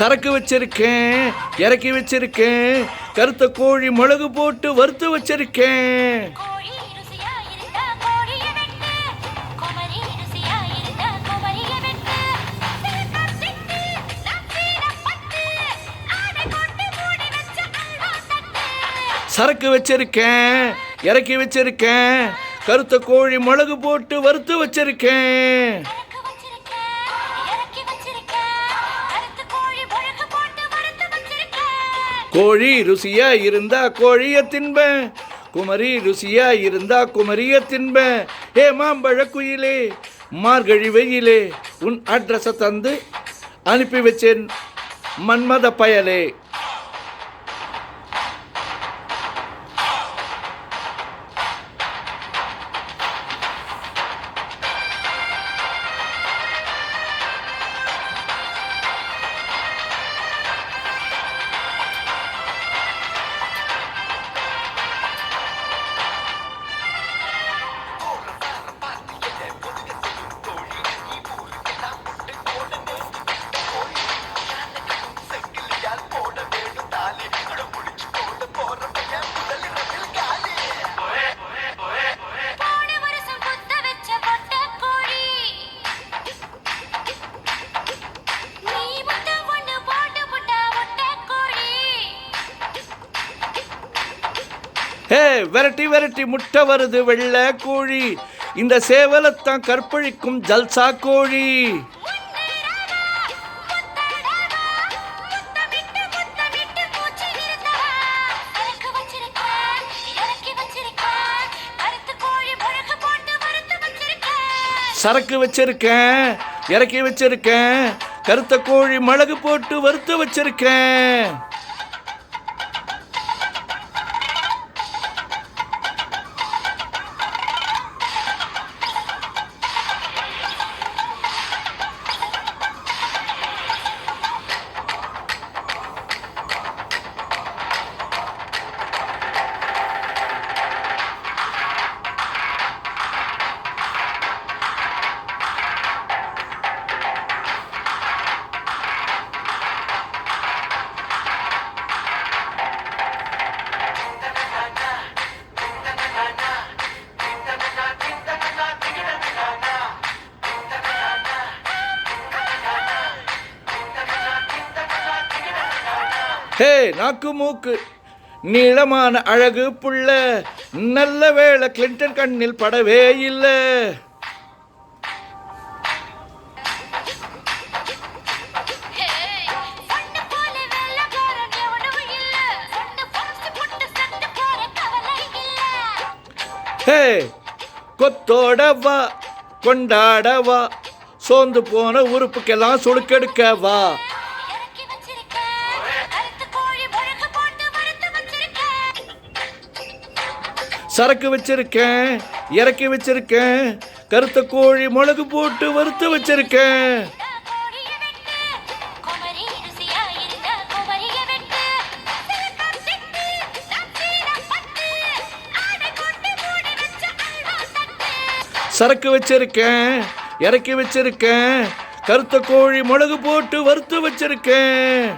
சரக்கு வச்சிருக்கேன், இறக்கி வச்சிருக்கேன், கருத்த கோழி மிளகு போட்டு வறுத்து வச்சிருக்கேன். சரக்கு வச்சிருக்கேன், இறக்கி வச்சிருக்கேன், கருத்த கோழி மிளகு போட்டு வறுத்து வச்சிருக்கேன். கோழி ருசியா இருந்தா கோழிய தின்பேன், குமரி ருசியா இருந்தா குமரிய தின்பேன். ஏ மாம்பழ குயிலே, மார்கழி வெயிலே, உன் அட்ரஸை தந்து அனுப்பி வச்சேன் மன்மத பயலே. ஹே, விரட்டி விரட்டி முட்டை வருது வெள்ளை கோழி, இந்த சேவலத்தான் கற்பழிக்கும் ஜல்சா கோழி. சரக்கு வச்சிருக்கேன், இறக்கி வச்சிருக்கேன், கருத்த கோழி மிளகு போட்டு வறுத்து வச்சிருக்கேன். ஹே, நாக்கு மூக்கு நீளமான அழகு புள்ள, நல்ல வேளை கிளின்டன் கண்ணில் படவே இல்லை. ஹே, கொத்தோடவா கொண்டாடவா, சோர்ந்து போன உறுப்புக்கெல்லாம் சுடுக்கெடுக்கவா. சரக்கு வச்சிருக்கேன், இறக்கி வச்சிருக்கேன், கருத்த கோழி மிளகு போட்டு வறுத்து வச்சிருக்கேன். சரக்கு வச்சிருக்கேன், இறக்கி வச்சிருக்கேன், கருத்த கோழி மிளகு போட்டு வறுத்து வச்சிருக்கேன்.